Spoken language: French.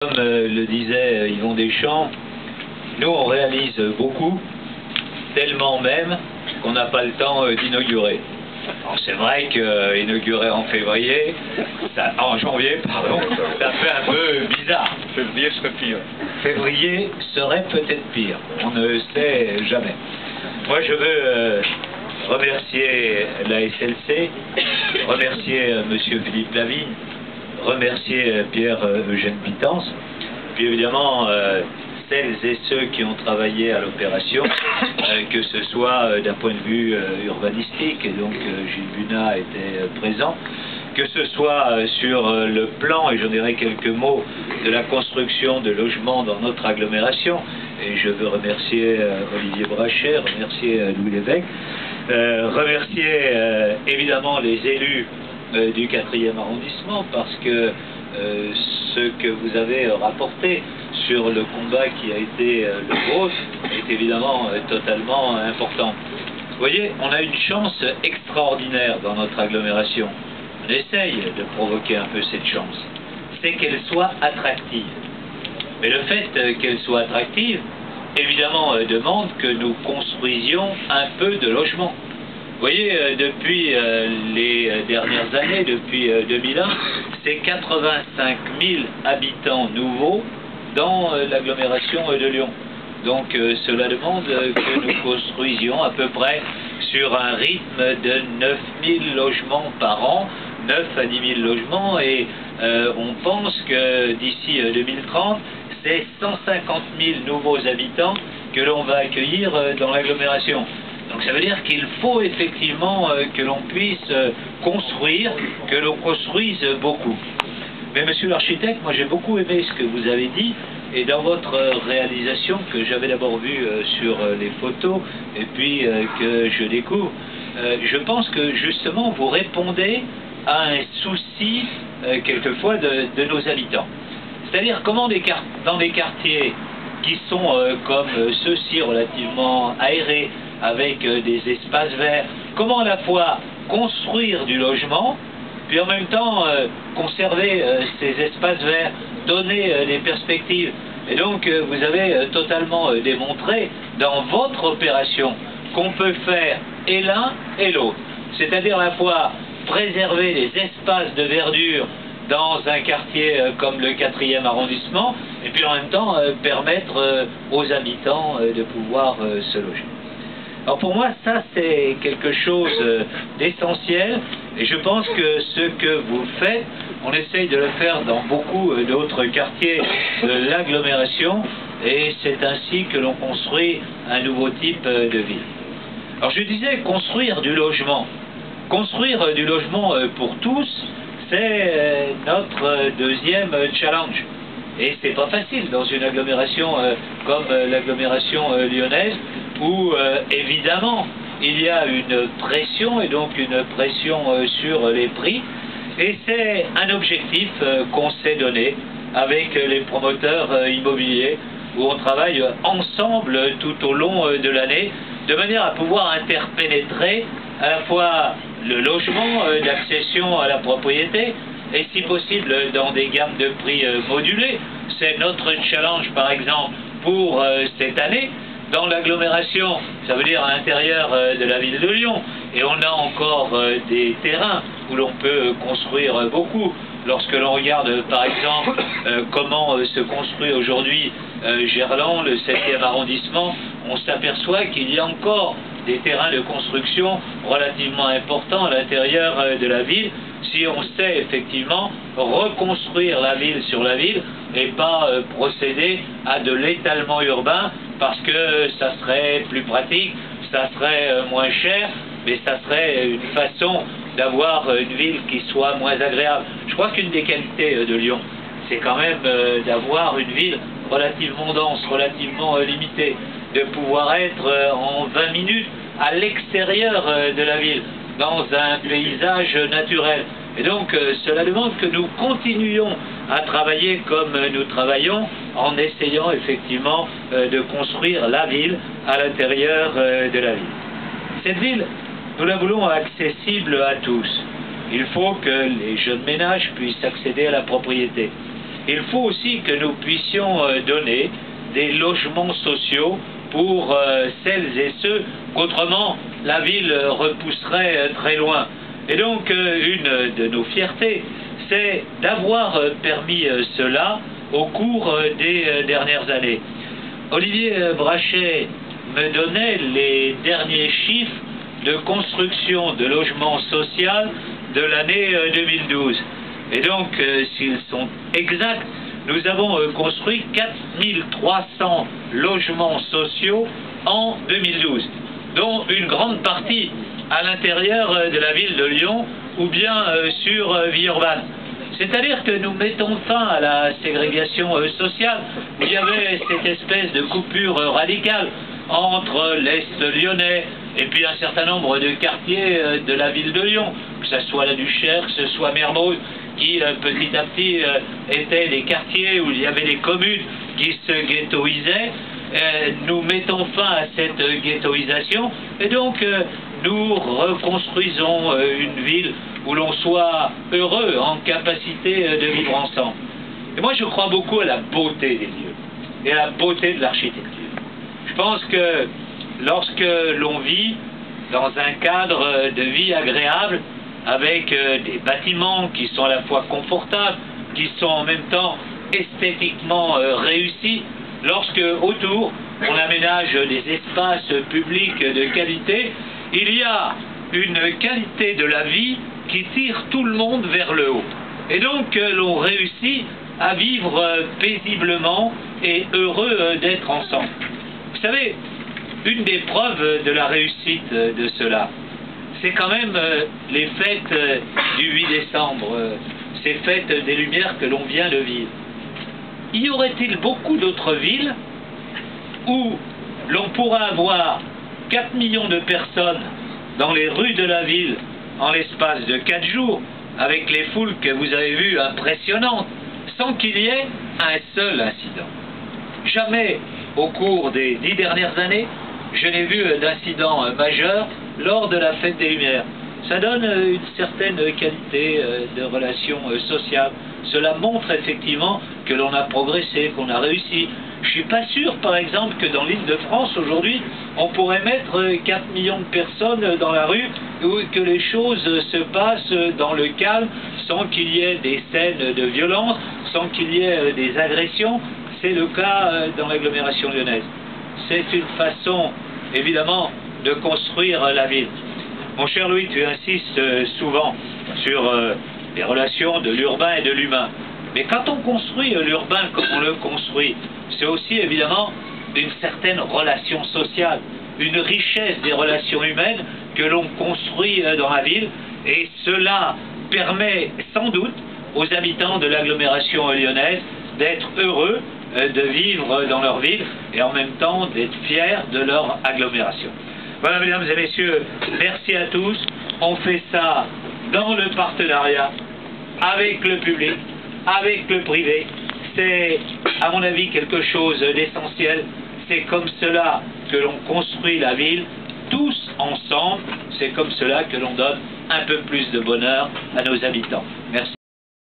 Comme le disait Yvon Deschamps, nous on réalise beaucoup, tellement même qu'on n'a pas le temps d'inaugurer. Alors c'est vrai qu'inaugurer en février, en janvier, pardon, ça fait un peu bizarre. Février serait pire. Février serait peut-être pire, on ne sait jamais. Moi je veux remercier la SLC, remercier Monsieur Philippe Lavigne, remercier Pierre-Eugène Pitance, puis évidemment celles et ceux qui ont travaillé à l'opération, que ce soit d'un point de vue urbanistique, et donc Gilles Bunat était présent, que ce soit sur le plan, et j'en dirai quelques mots, de la construction de logements dans notre agglomération, et je veux remercier Olivier Brachet, remercier Louis Lévesque, remercier évidemment les élus du 4e arrondissement, parce que ce que vous avez rapporté sur le combat qui a été le vôtre est évidemment totalement important. Vous voyez, on a une chance extraordinaire dans notre agglomération. On essaye de provoquer un peu cette chance. C'est qu'elle soit attractive. Mais le fait qu'elle soit attractive, évidemment, demande que nous construisions un peu de logements. Vous voyez, depuis les dernières années, depuis 2001, c'est 85 000 habitants nouveaux dans l'agglomération de Lyon. Donc cela demande que nous construisions à peu près sur un rythme de 9 000 logements par an, 9 à 10 000 logements, et on pense que d'ici 2030, c'est 150 000 nouveaux habitants que l'on va accueillir dans l'agglomération. Donc ça veut dire qu'il faut effectivement que l'on puisse construire, que l'on construise beaucoup. Mais monsieur l'architecte, moi j'ai beaucoup aimé ce que vous avez dit, et dans votre réalisation que j'avais d'abord vue sur les photos, et puis que je découvre, je pense que justement vous répondez à un souci quelquefois de nos habitants. C'est-à-dire comment dans des quartiers qui sont comme ceux-ci relativement aérés, avec des espaces verts, comment à la fois construire du logement, puis en même temps conserver ces espaces verts, donner des perspectives. Et donc vous avez totalement démontré dans votre opération qu'on peut faire et l'un et l'autre. C'est-à-dire à la fois préserver les espaces de verdure dans un quartier comme le 4e arrondissement, et puis en même temps permettre aux habitants de pouvoir se loger. Alors pour moi, ça c'est quelque chose d'essentiel, et je pense que ce que vous faites, on essaye de le faire dans beaucoup d'autres quartiers de l'agglomération, et c'est ainsi que l'on construit un nouveau type de ville. Alors je disais construire du logement. Construire du logement pour tous, c'est notre deuxième challenge. Et c'est pas facile dans une agglomération comme l'agglomération lyonnaise, où évidemment il y a une pression, et donc une pression sur les prix, et c'est un objectif qu'on s'est donné avec les promoteurs immobiliers, où on travaille ensemble tout au long de l'année, de manière à pouvoir interpénétrer à la fois le logement, l'accession à la propriété, et si possible dans des gammes de prix modulées. C'est notre challenge par exemple pour cette année. Dans l'agglomération, ça veut dire à l'intérieur de la ville de Lyon, et on a encore des terrains où l'on peut construire beaucoup. Lorsque l'on regarde par exemple comment se construit aujourd'hui Gerland, le 7e arrondissement, on s'aperçoit qu'il y a encore des terrains de construction relativement importants à l'intérieur de la ville, si on sait effectivement reconstruire la ville sur la ville et pas procéder à de l'étalement urbain, parce que ça serait plus pratique, ça serait moins cher, mais ça serait une façon d'avoir une ville qui soit moins agréable. Je crois qu'une des qualités de Lyon, c'est quand même d'avoir une ville relativement dense, relativement limitée, de pouvoir être en 20 minutes à l'extérieur de la ville, dans un paysage naturel. Et donc cela demande que nous continuions à travailler comme nous travaillons, en essayant effectivement de construire la ville à l'intérieur de la ville. Cette ville, nous la voulons accessible à tous. Il faut que les jeunes ménages puissent accéder à la propriété. il faut aussi que nous puissions donner des logements sociaux pour celles et ceux qu'autrement la ville repousserait très loin. Et donc une de nos fiertés, c'est d'avoir permis cela au cours des dernières années. Olivier Brachet me donnait les derniers chiffres de construction de logements sociaux de l'année 2012. Et donc, s'ils sont exacts, nous avons construit 4300 logements sociaux en 2012, dont une grande partie à l'intérieur de la ville de Lyon ou bien sur Villeurbanne. C'est-à-dire que nous mettons fin à la ségrégation sociale, où il y avait cette espèce de coupure radicale entre l'Est lyonnais et puis un certain nombre de quartiers de la ville de Lyon, que ce soit la Duchère, que ce soit Mermoz, qui petit à petit étaient des quartiers où il y avait des communes qui se ghettoisaient. Nous mettons fin à cette ghettoisation et donc nous reconstruisons une ville où l'on soit heureux, en capacité de vivre ensemble. Et moi je crois beaucoup à la beauté des lieux et à la beauté de l'architecture. Je pense que lorsque l'on vit dans un cadre de vie agréable, avec des bâtiments qui sont à la fois confortables, qui sont en même temps esthétiquement réussis, lorsque autour on aménage des espaces publics de qualité, il y a une qualité de la vie qui tire tout le monde vers le haut. Et donc l'on réussit à vivre paisiblement et heureux d'être ensemble. Vous savez, une des preuves de la réussite de cela, c'est quand même les fêtes du 8 décembre, ces fêtes des Lumières que l'on vient de vivre. Y aurait-il beaucoup d'autres villes où l'on pourra avoir 4 millions de personnes dans les rues de la ville en l'espace de 4 jours, avec les foules que vous avez vues impressionnantes, sans qu'il y ait un seul incident? Jamais au cours des 10 dernières années, je n'ai vu d'incident majeur lors de la fête des Lumières. Ça donne une certaine qualité de relations sociales. Cela montre effectivement que l'on a progressé, qu'on a réussi. Je ne suis pas sûr, par exemple, que dans l'Île-de-France, aujourd'hui, on pourrait mettre 4 millions de personnes dans la rue, ou que les choses se passent dans le calme, sans qu'il y ait des scènes de violence, sans qu'il y ait des agressions. C'est le cas dans l'agglomération lyonnaise. C'est une façon, évidemment, de construire la ville. Mon cher Louis, tu insistes souvent sur les relations de l'urbain et de l'humain. Mais quand on construit l'urbain comme on le construit, c'est aussi évidemment une certaine relation sociale, une richesse des relations humaines que l'on construit dans la ville. Et cela permet sans doute aux habitants de l'agglomération lyonnaise d'être heureux de vivre dans leur ville et en même temps d'être fiers de leur agglomération. Voilà, mesdames et messieurs, merci à tous. On fait ça dans le partenariat avec le public, avec le privé. C'est, à mon avis, quelque chose d'essentiel. C'est comme cela que l'on construit la ville, tous ensemble. C'est comme cela que l'on donne un peu plus de bonheur à nos habitants. Merci.